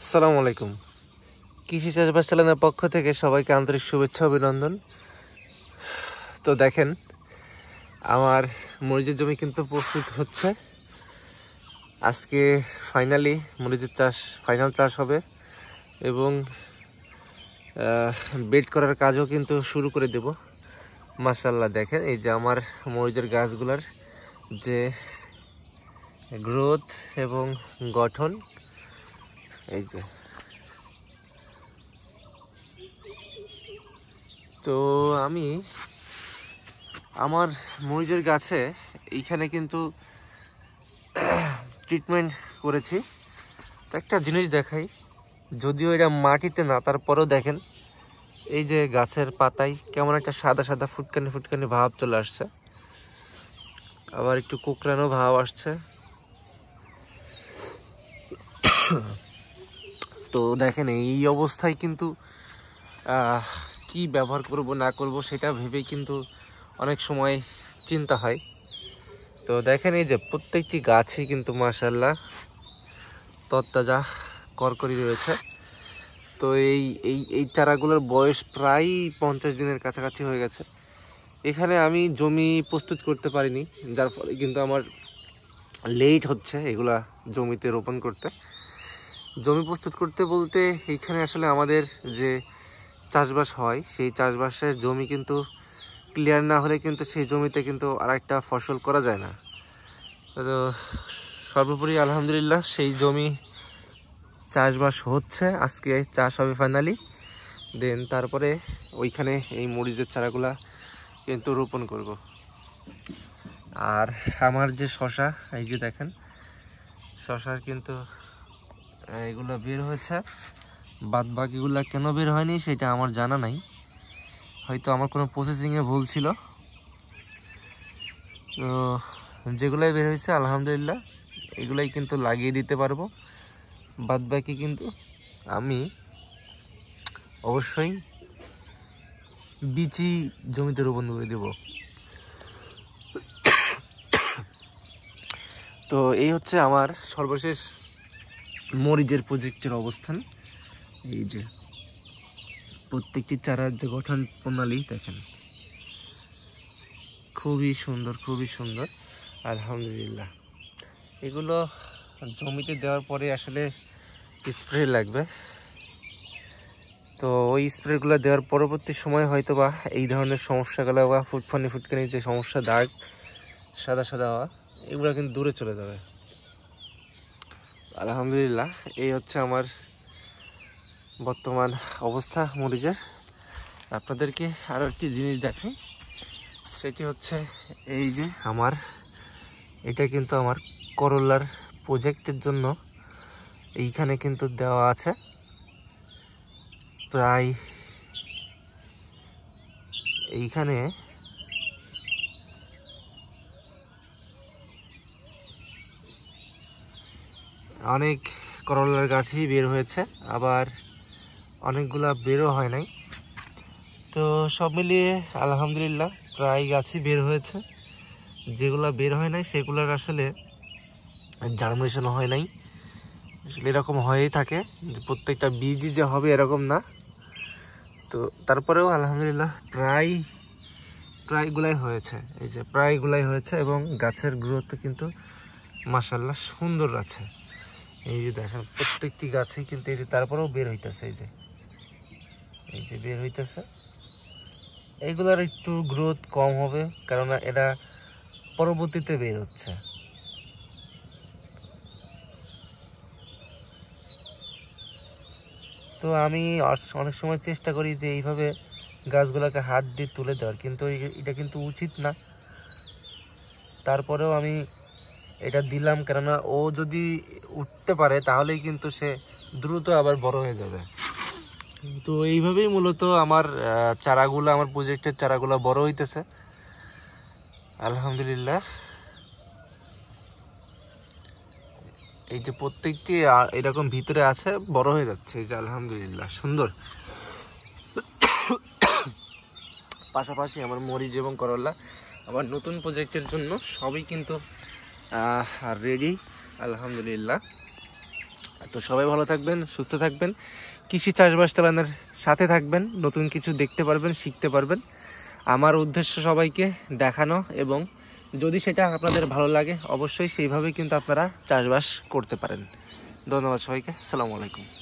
আসসালামু আলাইকুম। কৃষি চাষবাস চ্যানেলের পক্ষ থেকে সবাইকে আন্তরিক শুভেচ্ছা অভিনন্দন। তো দেখেন, আমার মরিচের জমি কিন্তু প্রস্তুত হচ্ছে। আজকে ফাইনালি মরিচের ফাইনাল চাষ হবে এবং বেড করার কাজও কিন্তু শুরু করে দেব। মাশাআল্লাহ, দেখেন এই যে আমার মরিচের গাছগুলার যে গ্রোথ এবং গঠন, এই যে। তো আমি আমার মরিচের গাছে এইখানে কিন্তু ট্রিটমেন্ট করেছি। তো একটা জিনিস দেখাই, যদিও এটা মাটিতে না, তারপরেও দেখেন এই যে গাছের পাতায় কেমন একটা সাদা সাদা ফুটকানি ফুটকানি ভাব চলে আসছে, আবার একটু কোকড়ানো ভাব আসছে। তো দেখেন এই অবস্থায় কিন্তু কি ব্যবহার করব না করব সেটা ভেবেই কিন্তু অনেক সময় চিন্তা হয়। তো দেখেন এই যে প্রত্যেকটি গাছই কিন্তু মাশাআল্লাহ তরতাজা করকরি রয়েছে। তো এই এই এই চারাগুলোর বয়স প্রায় 50 দিনের কাছাকাছি হয়ে গেছে। এখানে আমি জমি প্রস্তুত করতে পারিনি, যার ফলে কিন্তু আমার লেট হচ্ছে এগুলা জমিতে রোপণ করতে। জমি প্রস্তুত করতে বলতে এইখানে আসলে আমাদের যে চাষবাস হয় সেই চাষবাসের জমি কিন্তু ক্লিয়ার না হলে কিন্তু সেই জমিতে কিন্তু আরেকটা ফসল করা যায় না। তো সর্বোপরি আলহামদুলিল্লাহ সেই জমি চাষবাস হচ্ছে, আজকে চাষ হবে ফাইনালি। দেন তারপরে ওইখানে এই মরিচের চারাগুলা কিন্তু রোপণ করব। আর আমার যে শশা, এই যে দেখেন শশার কিন্তু এগুলো বের হয়েছে, বাদ বাকিগুলা কেন বের হয়নি সেটা আমার জানা নাই, হয়তো আমার কোনো প্রসেসিংয়ে ভুল ছিল। তো যেগুলাই বের হয়েছে আলহামদুলিল্লাহ এগুলাই কিন্তু লাগিয়ে দিতে পারবো। বাদ বাকি কিন্তু আমি অবশ্যই বিচি জমিতে রোপণ করে দেব। তো এই হচ্ছে আমার সর্বশেষ মরিচের প্রজেক্টের অবস্থান। এই যে প্রত্যেকটি চারার যে গঠন প্রণালী দেখেন, খুবই সুন্দর খুবই সুন্দর আলহামদুলিল্লাহ। এগুলো জমিতে দেওয়ার পরে আসলে স্প্রে লাগবে। তো ওই স্প্রেগুলো দেওয়ার পরবর্তী সময় হয়তো বা এই ধরনের সমস্যাগুলো বা ফুটকানি যে সমস্যা, দাগ সাদা সাদা হওয়া, এগুলো কিন্তু দূরে চলে যাবে আলহামদুলিল্লাহ। এই হচ্ছে আমার বর্তমান অবস্থা মরিচের। আপনাদেরকে আরও একটি জিনিস দেখাই, সেটি হচ্ছে এই যে আমার এটা কিন্তু আমার করলার প্রজেক্টের জন্য এইখানে কিন্তু দেওয়া আছে প্রায় এইখানে অনেক করলার গাছই বের হয়েছে, আবার অনেকগুলা বেরও হয় নাই। তো সব মিলিয়ে আলহামদুলিল্লাহ প্রায় গাছই বের হয়েছে। যেগুলা বের হয় নাই সেগুলোর আসলে জার্মিনেশন হয় নাই, আসলে এরকম হয়েই থাকে, প্রত্যেকটা বীজই যে হবে এরকম না। তো তারপরেও আলহামদুলিল্লাহ প্রায়গুলাই হয়েছে, এই যে প্রায়গুলাই হয়েছে এবং গাছের গ্রোথ কিন্তু মাশাআল্লাহ সুন্দর আছে। এই যে দেখেন প্রত্যেকটি গাছই কিন্তু এই যে তারপরেও বের হইতেছে, এই যে বের হইতেছে। এইগুলার একটু গ্রোথ কম হবে, কেননা এরা পরবর্তীতে বের হচ্ছে। তো আমি অনেক সময় চেষ্টা করি যে এইভাবে গাছগুলোকে হাত দিয়ে তুলে দেওয়ার, কিন্তু এটা কিন্তু উচিত না। তারপরেও আমি এটা দিলাম, কেননা ও যদি উঠতে পারে তাহলেই কিন্তু সে দ্রুত আবার বড় হয়ে যাবে। তো এইভাবেই মূলত আমার চারাগুলো, আমার প্রজেক্টের চারাগুলো বড় হইতেছে আলহামদুলিল্লাহ। এই যে প্রত্যেকটি এরকম ভিতরে আছে, বড় হয়ে যাচ্ছে, এই যে আলহামদুলিল্লাহ সুন্দর। পাশাপাশি আমার মরিচ এবং করলা আমার নতুন প্রজেক্টের জন্য সবই কিন্তু রেডি আলহামদুলিল্লাহ। তো সবাই ভালো থাকবেন, সুস্থ থাকবেন, কৃষি চাষবাস চালানোর সাথে থাকবেন, নতুন কিছু দেখতে পারবেন, শিখতে পারবেন। আমার উদ্দেশ্য সবাইকে দেখানো, এবং যদি সেটা আপনাদের ভালো লাগে অবশ্যই সেইভাবে কিন্তু আপনারা চাষবাস করতে পারেন। ধন্যবাদ সবাইকে, আসসালামু আলাইকুম।